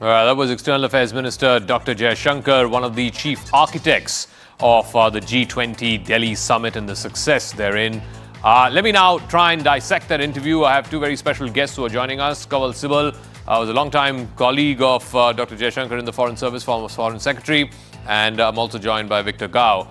That was External Affairs Minister Dr. Jaishankar, one of the chief architects of the G20 Delhi summit and the success therein. Let me now try and dissect that interview. I have two very special guests who are joining us. Kanwal Sibbal was a long-time colleague of Dr. Jaishankar in the Foreign Service, former Foreign Secretary. And I'm also joined by Victor Gao,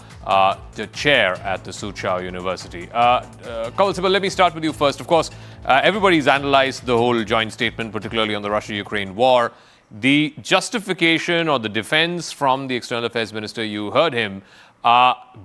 the chair at the Soochow University. Kanwal Sibbal, let me start with you first. Of course, everybody's analyzed the whole joint statement, particularly on the Russia-Ukraine war. The justification or the defense from the External Affairs Minister, you heard him,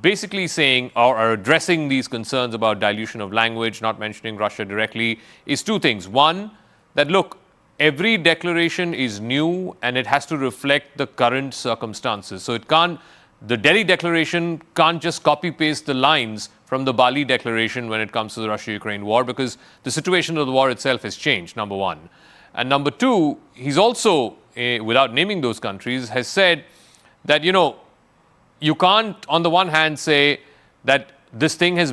basically saying or are addressing these concerns about dilution of language, not mentioning Russia directly, is two things. One, that look, every declaration is new and it has to reflect the current circumstances. So the Delhi Declaration can't just copy-paste the lines from the Bali Declaration when it comes to the Russia-Ukraine war, because the situation of the war itself has changed, number one. And number two, he's also, without naming those countries, has said that, you can't, on the one hand, say that this thing has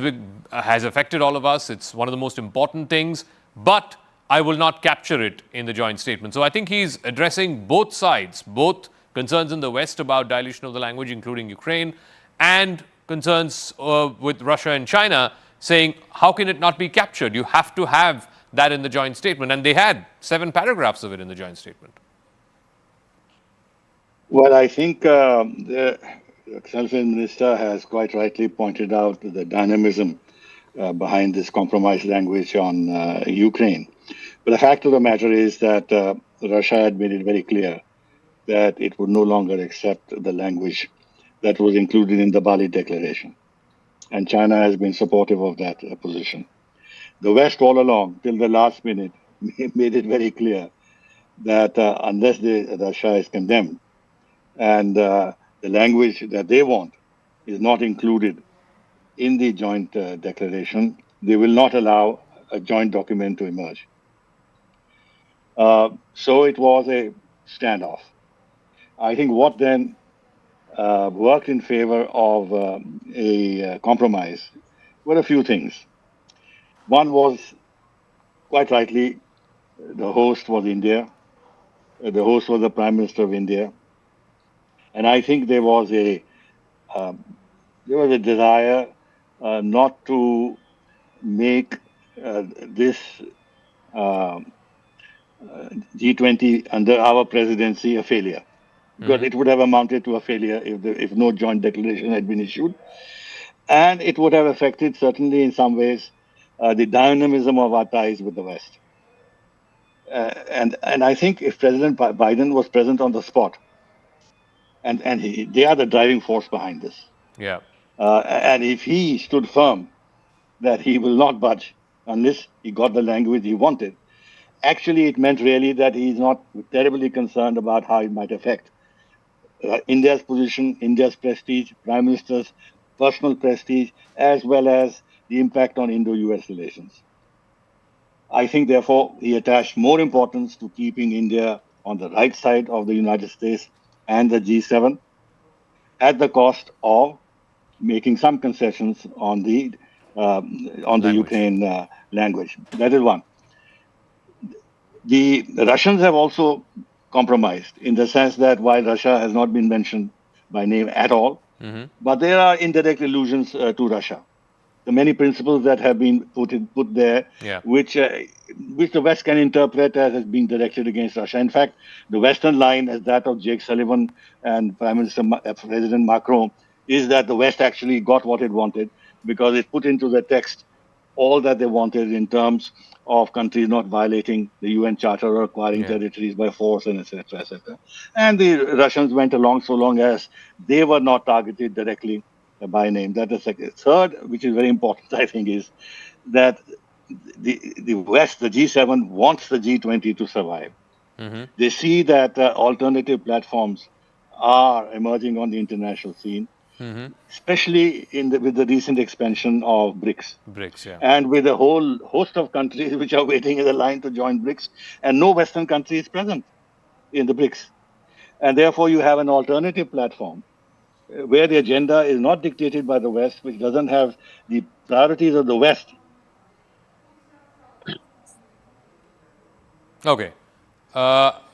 affected all of us. It's one of the most important things, but I will not capture it in the joint statement. So I think he's addressing both sides, both concerns in the West about dilution of the language, including Ukraine, and concerns with Russia and China, saying, how can it not be captured? You have to have that in the joint statement. And they had 7 paragraphs of it in the joint statement. Well, I think the External Affairs Minister has quite rightly pointed out the dynamism behind this compromise language on Ukraine. But the fact of the matter is that Russia had made it very clear that it would no longer accept the language that was included in the Bali Declaration. And China has been supportive of that position. The West all along, till the last minute, made it very clear that unless Russia is condemned and the language that they want is not included in the joint declaration, they will not allow a joint document to emerge. So it was a standoff. I think what then worked in favor of a compromise were a few things. One was, quite rightly, the host was India. The host was the Prime Minister of India. And I think there was a desire not to make this G20 under our presidency a failure, because it would have amounted to a failure if no joint declaration had been issued. And it would have affected, certainly in some ways, the dynamism of our ties with the West. And I think if President Biden was present on the spot, and they are the driving force behind this. Yeah. And if he stood firm that he will not budge unless he got the language he wanted, actually it meant really that he's not terribly concerned about how it might affect India's position, India's prestige, Prime Minister's personal prestige, as well as the impact on Indo-US relations. I think, therefore, he attached more importance to keeping India on the right side of the United States and the G7 at the cost of making some concessions on the Ukraine language. That is one. The Russians have also compromised in the sense that while Russia has not been mentioned by name at all, but there are indirect allusions to Russia. The many principles that have been put there, which the West can interpret as being directed against Russia. In fact, the Western line, as that of Jake Sullivan and President Macron, is that the West actually got what it wanted because it put into the text all that they wanted in terms of countries not violating the UN Charter or acquiring territories by force, and etc., etc. And the Russians went along so long as they were not targeted directly by name. That is second. Third, which is very important, I think, is that the West, the G7, wants the G20 to survive. They see that alternative platforms are emerging on the international scene, especially with the recent expansion of BRICS. And with a whole host of countries which are waiting in the line to join BRICS, and no Western country is present in the BRICS. And therefore, you have an alternative platform where the agenda is not dictated by the West, which doesn't have the priorities of the West. Okay.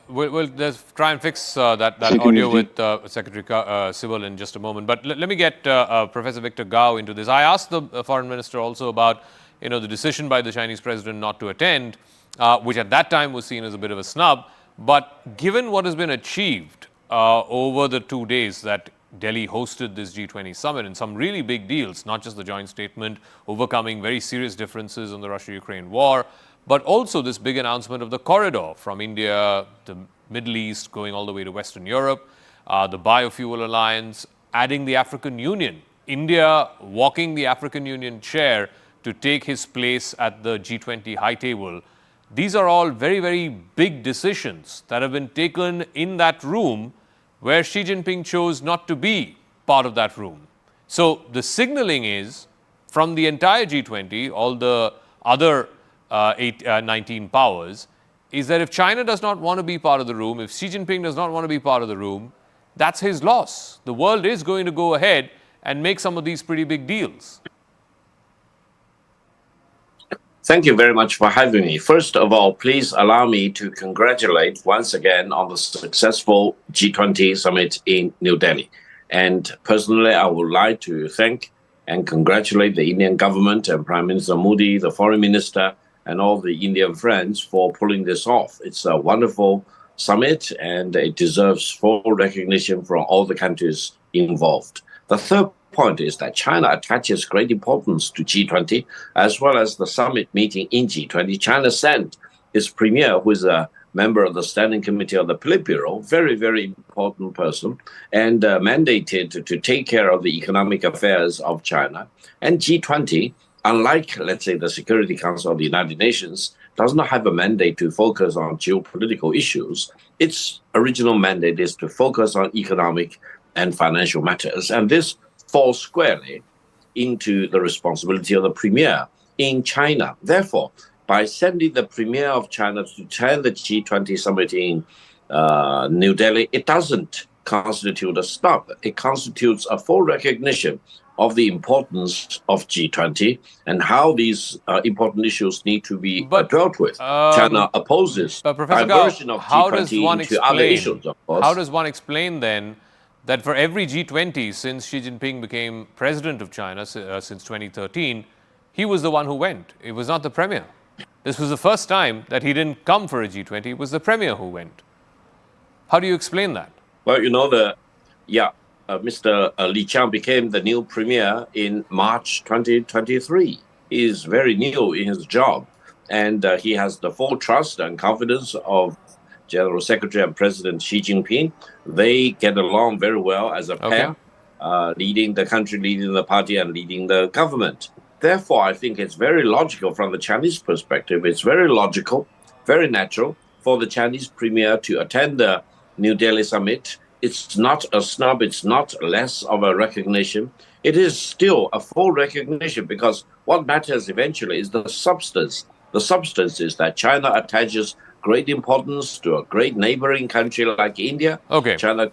we'll just try and fix that Second audio is with Secretary Sibbal in just a moment. But let me get Professor Victor Gao into this. I asked the foreign minister also about the decision by the Chinese president not to attend, which at that time was seen as a bit of a snub. But given what has been achieved over the 2 days that Delhi hosted this G20 summit and some really big deals, not just the joint statement, overcoming very serious differences on the Russia-Ukraine war, but also this big announcement of the corridor from India, the Middle East, going all the way to Western Europe, the Biofuel Alliance, adding the African Union, India walking the African Union chair to take his place at the G20 high table. These are all very, very big decisions that have been taken in that room where Xi Jinping chose not to be part of that room. So the signaling is from the entire G20, all the other 19 powers, is that if China does not want to be part of the room, if Xi Jinping does not want to be part of the room, that's his loss. The world is going to go ahead and make some of these pretty big deals. Thank you very much for having me. First of all, please allow me to congratulate once again on the successful G20 summit in New Delhi. And personally, I would like to thank and congratulate the Indian government and Prime Minister Modi, the foreign minister, and all the Indian friends for pulling this off. It's a wonderful summit and it deserves full recognition from all the countries involved. The third point is that China attaches great importance to G20 as well as the summit meeting in G20. China sent its premier, who is a member of the Standing Committee of the Politburo, very, very important person, and mandated to take care of the economic affairs of China. And G20, unlike, let's say, the Security Council of the United Nations, does not have a mandate to focus on geopolitical issues. Its original mandate is to focus on economic and financial matters. And this falls squarely into the responsibility of the premier in China. Therefore, by sending the premier of China to attend the G20 summit in New Delhi, it doesn't constitute a stop. It constitutes a full recognition of the importance of G20 and how these important issues need to be dealt with. China opposes diversion of G20 into other issues, of course. How does one explain then that for every G20 since Xi Jinping became president of China since 2013, he was the one who went? It was not the premier. This was the first time that he didn't come for a G20. It was the premier who went. How do you explain that? Well, Mr. Li Qiang became the new premier in March 2023. He is very new in his job, and he has the full trust and confidence of General Secretary and President Xi Jinping. They get along very well as a pair, leading the country, leading the party, and leading the government. Therefore, I think it's very logical from the Chinese perspective. It's very logical, very natural for the Chinese premier to attend the New Delhi summit. It's not a snub. It's not less of a recognition. It is still a full recognition because what matters eventually is the substance. The substance is that China attaches great importance to a great neighboring country like India. Okay. China